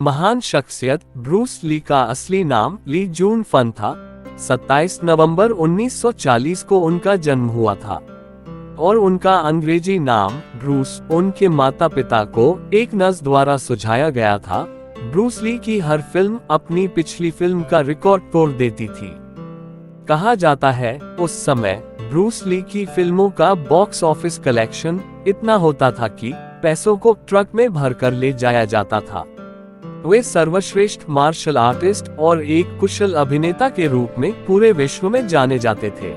महान शख्सियत Bruce Lee का असली नाम ली जून फन था। 27 नवंबर 1940 को उनका जन्म हुआ था और उनका अंग्रेजी नाम ब्रूस उनके माता पिता को एक नर्स द्वारा सुझाया गया था। ब्रूस ली की हर फिल्म अपनी पिछली फिल्म का रिकॉर्ड तोड़ देती थी। कहा जाता है उस समय ब्रूस ली की फिल्मों का बॉक्स ऑफिस कलेक्शन इतना होता था कि पैसों को ट्रक में भरकर ले जाया जाता था। वे सर्वश्रेष्ठ मार्शल आर्टिस्ट और एक कुशल अभिनेता के रूप में पूरे विश्व में जाने जाते थे।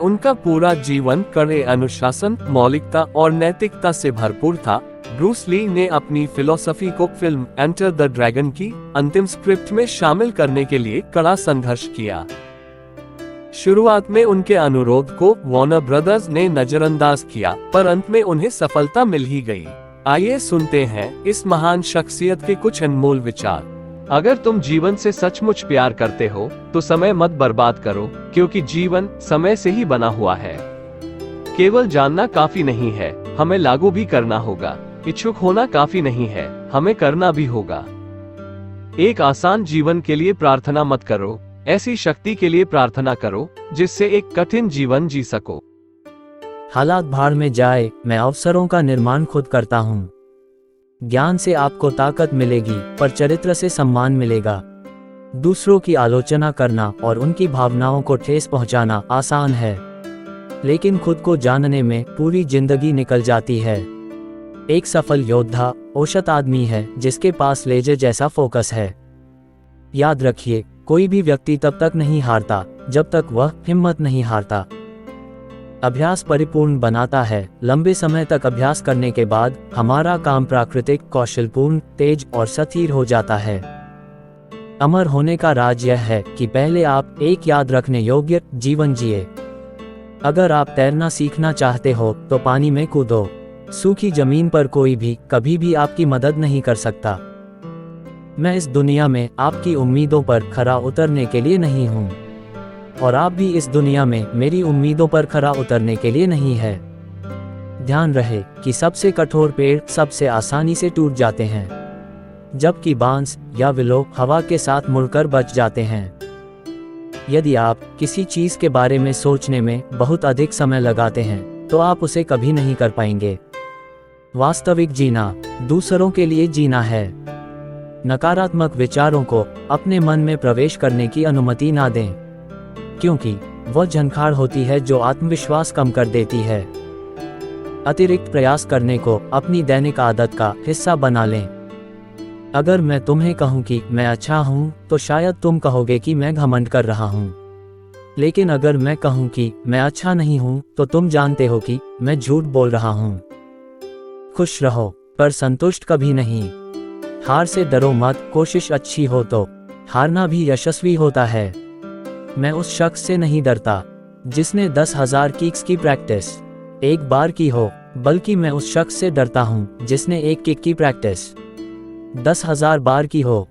उनका पूरा जीवन कड़े अनुशासन, मौलिकता और नैतिकता से भरपूर था। ब्रूस ली ने अपनी फिलॉसफी को फिल्म एंटर द ड्रैगन की अंतिम स्क्रिप्ट में शामिल करने के लिए कड़ा संघर्ष किया। शुरुआत में उनके अनुरोध को वार्नर ब्रदर्स ने नजरअंदाज किया, पर अंत में उन्हें सफलता मिल ही गई। आइए सुनते हैं इस महान शख्सियत के कुछ अनमोल विचार। अगर तुम जीवन से सचमुच प्यार करते हो तो समय मत बर्बाद करो, क्योंकि जीवन समय से ही बना हुआ है। केवल जानना काफी नहीं है, हमें लागू भी करना होगा। इच्छुक होना काफी नहीं है, हमें करना भी होगा। एक आसान जीवन के लिए प्रार्थना मत करो, ऐसी शक्ति के लिए प्रार्थना करो जिससे एक कठिन जीवन जी सको। हालात भाड़ में जाए, मैं अवसरों का निर्माण खुद करता हूँ। ज्ञान से आपको ताकत मिलेगी, पर चरित्र से सम्मान मिलेगा। दूसरों की आलोचना करना और उनकी भावनाओं को ठेस पहुँचाना आसान है, लेकिन खुद को जानने में पूरी जिंदगी निकल जाती है। एक सफल योद्धा औसत आदमी है जिसके पास लेजर जैसा फोकस है। याद रखिए, कोई भी व्यक्ति तब तक नहीं हारता जब तक वह हिम्मत नहीं हारता। अभ्यास परिपूर्ण बनाता है। लंबे समय तक अभ्यास करने के बाद हमारा काम प्राकृतिक, कौशलपूर्ण, तेज और स्थिर हो जाता है। अमर होने का राज यह है कि पहले आप एक याद रखने योग्य जीवन जिए। अगर आप तैरना सीखना चाहते हो तो पानी में कूदो। सूखी जमीन पर कोई भी कभी भी आपकी मदद नहीं कर सकता। मैं इस दुनिया में आपकी उम्मीदों पर खरा उतरने के लिए नहीं हूँ, और आप भी इस दुनिया में मेरी उम्मीदों पर खरा उतरने के लिए नहीं है। ध्यान रहे कि सबसे कठोर पेड़ सबसे आसानी से टूट जाते हैं, जबकि बांस या विलो हवा के साथ मुड़कर बच जाते हैं। यदि आप किसी चीज के बारे में सोचने में बहुत अधिक समय लगाते हैं तो आप उसे कभी नहीं कर पाएंगे। वास्तविक जीना दूसरों के लिए जीना है। नकारात्मक विचारों को अपने मन में प्रवेश करने की अनुमति ना दें, क्योंकि वह झंखाड़ होती है जो आत्मविश्वास कम कर देती है। अतिरिक्त प्रयास करने को अपनी दैनिक आदत का हिस्सा बना लें। अगर मैं तुम्हें कहूं कि मैं अच्छा हूं, तो शायद तुम कहोगे कि मैं घमंड कर रहा हूं। लेकिन अगर मैं कहूं कि मैं अच्छा नहीं हूं, तो तुम जानते हो कि मैं झूठ बोल रहा हूं। खुश रहो, पर संतुष्ट कभी नहीं। हार से डरो मत, कोशिश अच्छी हो तो हारना भी यशस्वी होता है। मैं उस शख्स से नहीं डरता जिसने 10,000 किक्स की प्रैक्टिस एक बार की हो, बल्कि मैं उस शख्स से डरता हूं जिसने एक किक की प्रैक्टिस 10,000 बार की हो।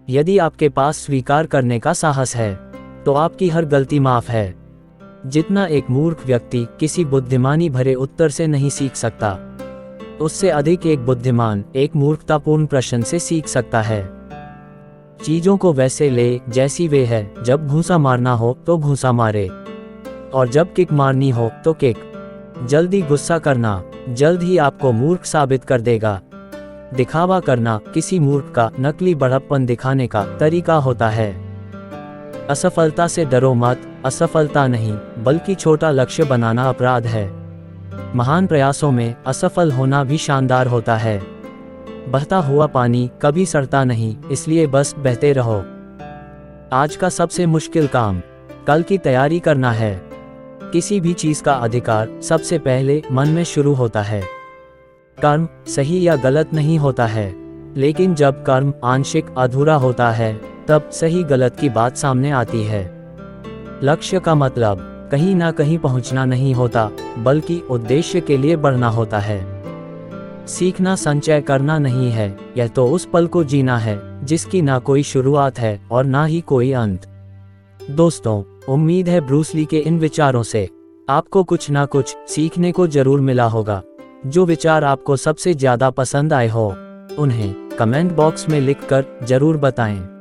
यदि आपके पास स्वीकार करने का साहस है तो आपकी हर गलती माफ है। जितना एक मूर्ख व्यक्ति किसी बुद्धिमानी भरे उत्तर से नहीं सीख सकता, उससे अधिक एक बुद्धिमान एक मूर्खतापूर्ण प्रश्न से सीख सकता है। चीजों को वैसे ले जैसी वे है। जब भूसा मारना हो तो भूसा मारे, और जब किक मारनी हो तो किक। जल्दी गुस्सा करना जल्द ही आपको मूर्ख साबित कर देगा। दिखावा करना किसी मूर्ख का नकली बड़प्पन दिखाने का तरीका होता है। असफलता से डरो मत, असफलता नहीं बल्कि छोटा लक्ष्य बनाना अपराध है। महान प्रयासों में असफल होना भी शानदार होता है। बहता हुआ पानी कभी सड़ता नहीं, इसलिए बस बहते रहो। आज का सबसे मुश्किल काम कल की तैयारी करना है। किसी भी चीज का अधिकार सबसे पहले मन में शुरू होता है। कर्म सही या गलत नहीं होता है, लेकिन जब कर्म आंशिक अधूरा होता है तब सही गलत की बात सामने आती है। लक्ष्य का मतलब कहीं ना कहीं पहुंचना नहीं होता, बल्कि उद्देश्य के लिए बढ़ना होता है। सीखना संचय करना नहीं है, यह तो उस पल को जीना है जिसकी ना कोई शुरुआत है और ना ही कोई अंत। दोस्तों, उम्मीद है ब्रूस ली के इन विचारों से आपको कुछ ना कुछ सीखने को जरूर मिला होगा। जो विचार आपको सबसे ज्यादा पसंद आए हो उन्हें कमेंट बॉक्स में लिखकर जरूर बताएं।